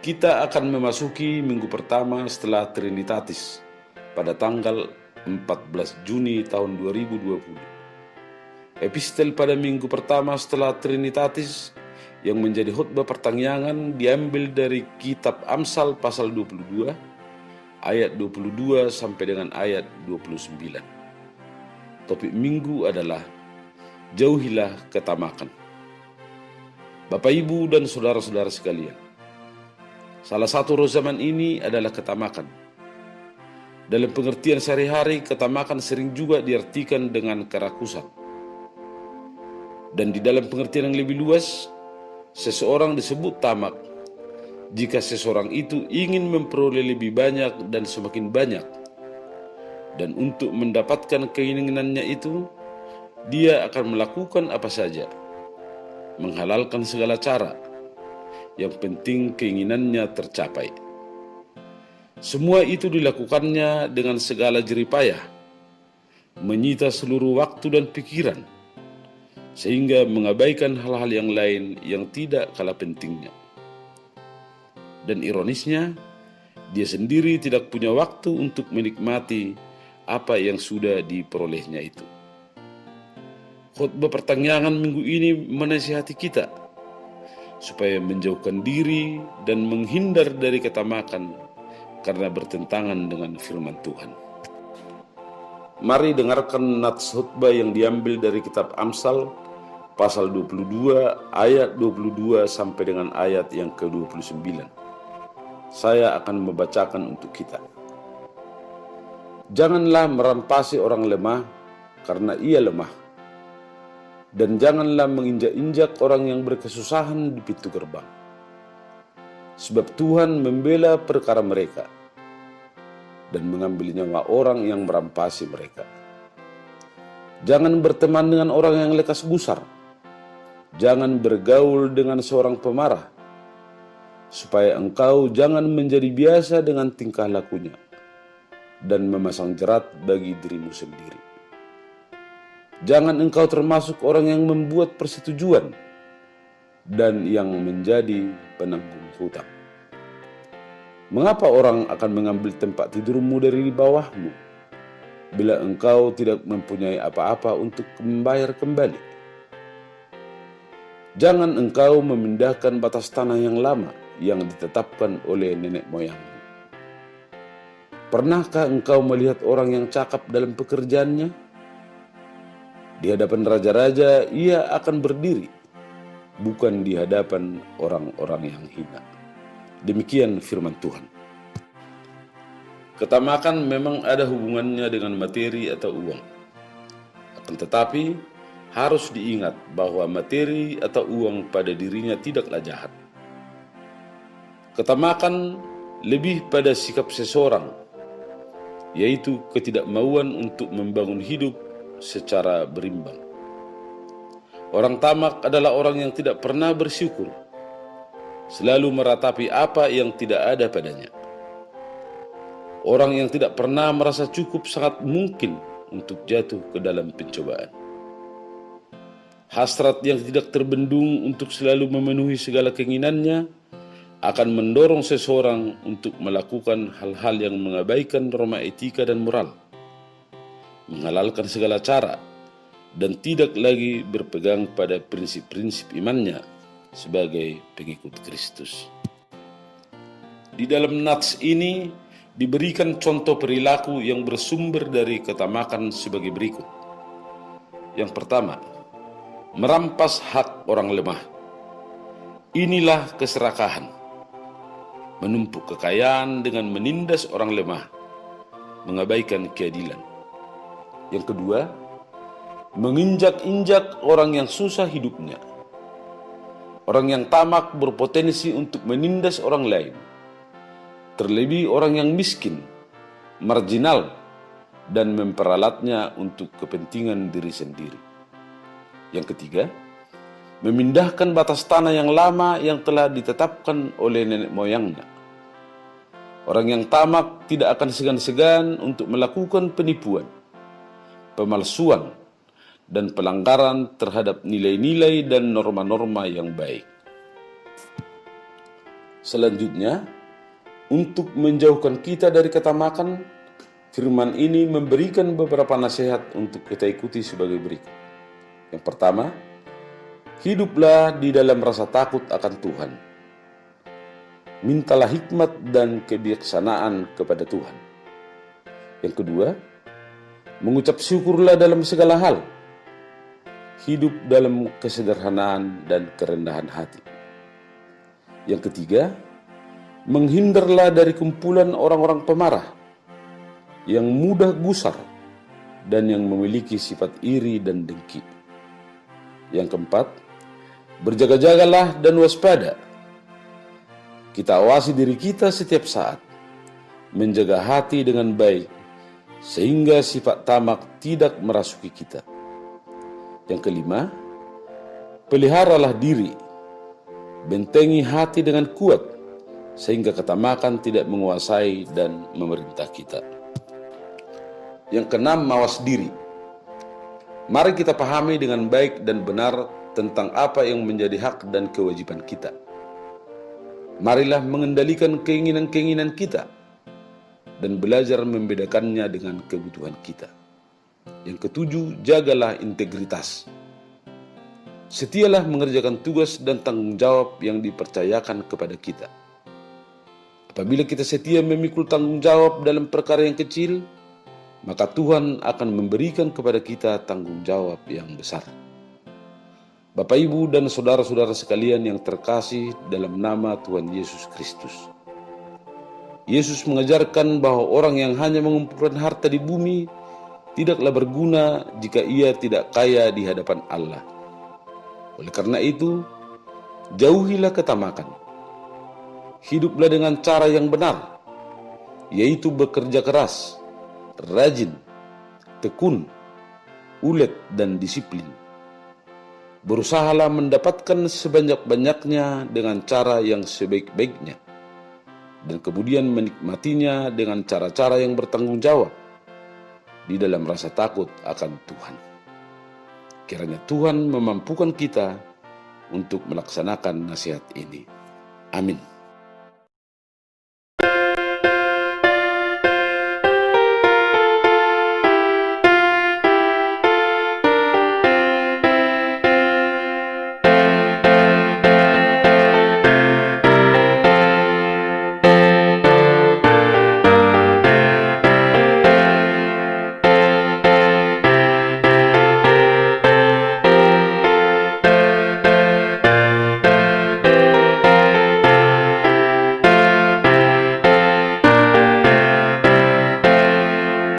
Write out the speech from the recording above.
Kita akan memasuki minggu pertama setelah Trinitatis pada tanggal 14 Juni tahun 2020. Epistel pada minggu pertama setelah Trinitatis yang menjadi khotbah pertanyaan diambil dari kitab Amsal pasal 22 ayat 22 sampai dengan ayat 29. Topik minggu adalah jauhilah ketamakan. Bapak, Ibu, dan saudara-saudara sekalian, salah satu roh zaman ini adalah ketamakan. Dalam pengertian sehari-hari, ketamakan sering juga diartikan dengan kerakusan. Dan di dalam pengertian yang lebih luas, seseorang disebut tamak jika seseorang itu ingin memperoleh lebih banyak dan semakin banyak. Dan untuk mendapatkan keinginannya itu, dia akan melakukan apa saja, menghalalkan segala cara. Yang penting keinginannya tercapai. Semua itu dilakukannya dengan segala jeripayah, menyita seluruh waktu dan pikiran, sehingga mengabaikan hal-hal yang lain yang tidak kalah pentingnya. Dan ironisnya, dia sendiri tidak punya waktu untuk menikmati apa yang sudah diperolehnya itu. Khotbah pertanyaan minggu ini menasihati kita supaya menjauhkan diri dan menghindar dari ketamakan karena bertentangan dengan firman Tuhan. Mari dengarkan nats khotbah yang diambil dari kitab Amsal pasal 22 ayat 22 sampai dengan ayat yang ke-29. Saya akan membacakan untuk kita. Janganlah merampasi orang lemah karena ia lemah, dan janganlah menginjak-injak orang yang berkesusahan di pintu gerbang. Sebab Tuhan membela perkara mereka dan mengambil nyawa orang yang merampasi mereka. Jangan berteman dengan orang yang lekas gusar. Jangan bergaul dengan seorang pemarah, supaya engkau jangan menjadi biasa dengan tingkah lakunya dan memasang jerat bagi dirimu sendiri. Jangan engkau termasuk orang yang membuat persetujuan dan yang menjadi penanggung hutang. Mengapa orang akan mengambil tempat tidurmu dari bawahmu, bila engkau tidak mempunyai apa-apa untuk membayar kembali? Jangan engkau memindahkan batas tanah yang lama yang ditetapkan oleh nenek moyangmu. Pernahkah engkau melihat orang yang cakap dalam pekerjaannya? Di hadapan raja-raja ia akan berdiri, bukan di hadapan orang-orang yang hina. Demikian firman Tuhan. Ketamakan memang ada hubungannya dengan materi atau uang. Akan tetapi, harus diingat bahwa materi atau uang pada dirinya tidaklah jahat. Ketamakan lebih pada sikap seseorang, yaitu ketidakmauan untuk membangun hidup secara berimbang. Orang tamak adalah orang yang tidak pernah bersyukur, selalu meratapi apa yang tidak ada padanya. Orang yang tidak pernah merasa cukup sangat mungkin untuk jatuh ke dalam pencobaan. Hasrat yang tidak terbendung untuk selalu memenuhi segala keinginannya akan mendorong seseorang untuk melakukan hal-hal yang mengabaikan norma etika dan moral, menghalalkan segala cara, dan tidak lagi berpegang pada prinsip-prinsip imannya sebagai pengikut Kristus. Di dalam nats ini diberikan contoh perilaku yang bersumber dari ketamakan sebagai berikut. Yang pertama, merampas hak orang lemah. Inilah keserakahan. Menumpuk kekayaan dengan menindas orang lemah, mengabaikan keadilan. Yang kedua, menginjak-injak orang yang susah hidupnya. Orang yang tamak berpotensi untuk menindas orang lain, terlebih orang yang miskin, marginal, dan memperalatnya untuk kepentingan diri sendiri. Yang ketiga, memindahkan batas tanah yang lama yang telah ditetapkan oleh nenek moyangnya. Orang yang tamak tidak akan segan-segan untuk melakukan penipuan, pemalsuan, dan pelanggaran terhadap nilai-nilai dan norma-norma yang baik. Selanjutnya, untuk menjauhkan kita dari ketamakan, firman ini memberikan beberapa nasihat untuk kita ikuti sebagai berikut. Yang pertama, hiduplah di dalam rasa takut akan Tuhan. Mintalah hikmat dan kebijaksanaan kepada Tuhan. Yang kedua, mengucap syukurlah dalam segala hal. Hidup dalam kesederhanaan dan kerendahan hati. Yang ketiga, menghindarlah dari kumpulan orang-orang pemarah yang mudah gusar dan yang memiliki sifat iri dan dengki. Yang keempat, berjaga-jagalah dan waspada. Kita awasi diri kita setiap saat, menjaga hati dengan baik, sehingga sifat tamak tidak merasuki kita. Yang kelima, peliharalah diri, bentengi hati dengan kuat, sehingga ketamakan tidak menguasai dan memerintah kita. Yang keenam, mawas diri. Mari kita pahami dengan baik dan benar tentang apa yang menjadi hak dan kewajiban kita. Marilah mengendalikan keinginan-keinginan kita dan belajar membedakannya dengan kebutuhan kita. Yang ketujuh, jagalah integritas. Setialah mengerjakan tugas dan tanggung jawab yang dipercayakan kepada kita. Apabila kita setia memikul tanggung jawab dalam perkara yang kecil, maka Tuhan akan memberikan kepada kita tanggung jawab yang besar. Bapak, Ibu, dan saudara-saudara sekalian yang terkasih dalam nama Tuhan Yesus Kristus. Yesus mengajarkan bahwa orang yang hanya mengumpulkan harta di bumi tidaklah berguna jika ia tidak kaya di hadapan Allah. Oleh karena itu, jauhilah ketamakan. Hiduplah dengan cara yang benar, yaitu bekerja keras, rajin, tekun, ulet, dan disiplin. Berusahalah mendapatkan sebanyak-banyaknya dengan cara yang sebaik-baiknya, dan kemudian menikmatinya dengan cara-cara yang bertanggung jawab di dalam rasa takut akan Tuhan. Kiranya Tuhan memampukan kita untuk melaksanakan nasihat ini. Amin.